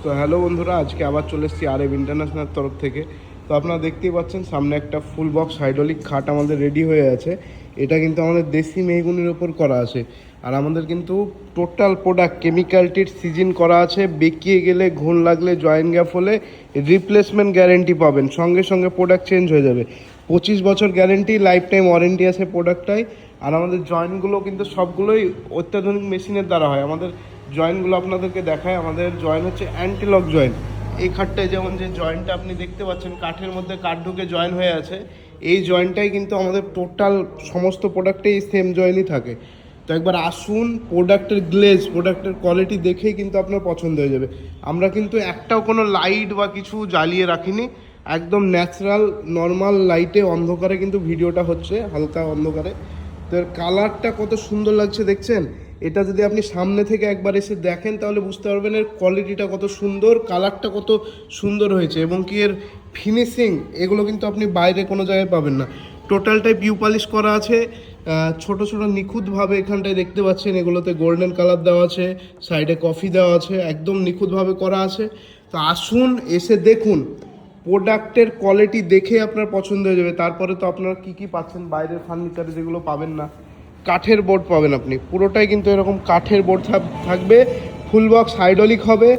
তো হ্যালো বন্ধুরা, আজকে আবার চলে এসেছি আরএফ ইন্টারন্যাশনাল তরফ থেকে। তো আপনারা দেখতেই পাচ্ছেন সামনে একটা ফুল বক্স হাইড্রোলিক খাট আমাদের রেডি হয়ে আছে। এটা কিন্তু আমাদের দেশি মেহগুনির ওপর করা আছে। আর আমাদের কিন্তু টোটাল প্রোডাক্ট কেমিক্যালটির সিজন করা আছে। বেঁকিয়ে গেলে, ঘুণ লাগলে, জয়েন্ট গ্যাপ হলে রিপ্লেসমেন্ট গ্যারেন্টি পাবেন, সঙ্গে সঙ্গে প্রোডাক্ট চেঞ্জ হয়ে যাবে। 25 বছর গ্যারেন্টি, লাইফ টাইম ওয়ারেন্টি আছে প্রোডাক্টটাই। আর আমাদের জয়েন্টগুলো কিন্তু সবগুলোই অত্যাধুনিক মেশিনের দ্বারা হয়। আমাদের জয়েন্টগুলো আপনাদেরকে দেখায়। আমাদের জয়েন্ট হচ্ছে অ্যান্টিলক জয়েন্ট। এই খাটটায় যেমন যে জয়েন্টটা আপনি দেখতে পাচ্ছেন, কাঠের মধ্যে কাঠ ঢুকে জয়েন হয়ে আছে, এই জয়েন্টটাই কিন্তু আমাদের টোটাল সমস্ত প্রোডাক্টেই সেম জয়েন্টই থাকে। তো একবার আসুন, প্রোডাক্টের গ্লেজ, প্রোডাক্টের কোয়ালিটি দেখেই কিন্তু আপনার পছন্দ হয়ে যাবে। আমরা কিন্তু একটাও কোনো লাইট বা কিছু জ্বালিয়ে রাখিনি, একদম ন্যাচারাল নর্মাল লাইটে অন্ধকারে কিন্তু ভিডিওটা হচ্ছে, হালকা অন্ধকারে। তো এর কালারটা কত সুন্দর লাগছে দেখছেন। এটা যদি আপনি সামনে থেকে একবার এসে দেখেন তাহলে বুঝতে পারবেন এর কোয়ালিটিটা কত সুন্দর, কালারটা কত সুন্দর হয়েছে, এবং কি এর ফিনিশিং, এগুলো কিন্তু আপনি বাইরে কোনো জায়গায় পাবেন না। টোটালটাই পিউ পলিশ করা আছে, ছোট ছোট নিখুঁতভাবে এখানটায় দেখতে পাচ্ছেন। এগুলোতে গোল্ডেন কালার দেওয়া আছে, সাইডে কফি দেওয়া আছে, একদম নিখুঁতভাবে করা আছে। তো আসুন, এসে দেখুন, প্রোডাক্টের কোয়ালিটি দেখে আপনার পছন্দ হয়ে যাবে। তারপরে তো আপনারা কী পাচ্ছেন বাইরের ফার্নিচারে যেগুলো পাবেন না, কাঠের বোর্ড পাবেন আপনি, পুরোটাই কিন্তু এরকম কাঠের বোর্ড থাকবে। ফুল বক্স হাইড্রোলিক হবে,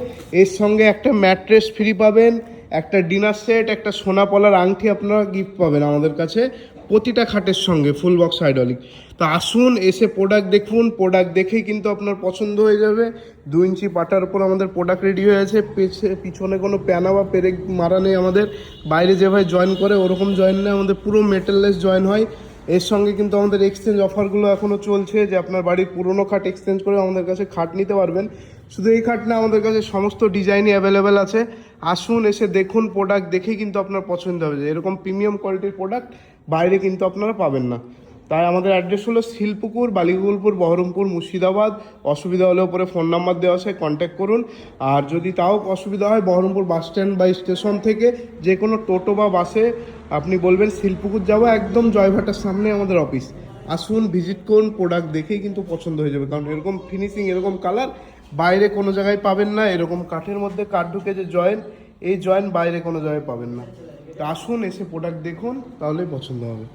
এর সঙ্গে একটা ম্যাট্রেস ফ্রি পাবেন, একটা ডিনার সেট, একটা সোনা পলার আংটি আপনারা গিফট পাবেন আমাদের কাছে প্রতিটা খাটের সঙ্গে, ফুল বক্স হাইড্রোলিক। তো আসুন, এসে প্রোডাক্ট দেখুন, প্রোডাক্ট দেখেই কিন্তু আপনার পছন্দ হয়ে যাবে। 2 ইঞ্চি পাটার উপর আমাদের প্রোডাক্ট রেডি হয়ে আছে। পিছনে কোনো প্যানা বা পেরেক মারা নেই আমাদের, বাইরে যেভাবে জয়েন করে ওরকম জয়েন নেই আমাদের, পুরো মেটাললেস জয়েন হয়। এর সঙ্গে কিন্তু আমাদের এক্সচেঞ্জ অফারগুলো এখনও চলছে, যে আপনার বাড়ির পুরনো খাট এক্সচেঞ্জ করে আমাদের কাছে খাট নিতে পারবেন। শুধু এই খাট না, আমাদের কাছে সমস্ত ডিজাইনই অ্যাভেলেবেল আছে। আসুন, এসে দেখুন, প্রোডাক্ট দেখেই কিন্তু আপনার পছন্দ হবে। যে এরকম প্রিমিয়াম কোয়ালিটির প্রোডাক্ট বাইরে কিন্তু আপনারা পাবেন না। তাই আমাদের অ্যাড্রেস হলো শিলপুকুর, বালিগোকুলপুর, বহরমপুর, মুর্শিদাবাদ। অসুবিধা হলে ওপরে ফোন নাম্বার দেওয়া আছে, কন্ট্যাক্ট করুন। আর যদি তাও অসুবিধা হয়, বহরমপুর বাস স্ট্যান্ড বা স্টেশন থেকে যে কোনো টোটো বা বাসে আপনি বলবেন শিলপুকুর যাবো, একদম জয়ভাটার সামনে আমাদের অফিস। আসুন, ভিজিট করুন, প্রোডাক্ট দেখেই কিন্তু পছন্দ হয়ে যাবে। কারণ এরকম ফিনিশিং, এরকম কালার বাইরে কোনো জায়গায় পাবেন না। এরকম কাঠের মধ্যে কাঠ ঢুকে যে জয়েন্ট, এই জয়েন্ট বাইরে কোনো জায়গায় পাবেন না। তো আসুন, এসে প্রোডাক্ট দেখুন, তাহলেই পছন্দ হবে।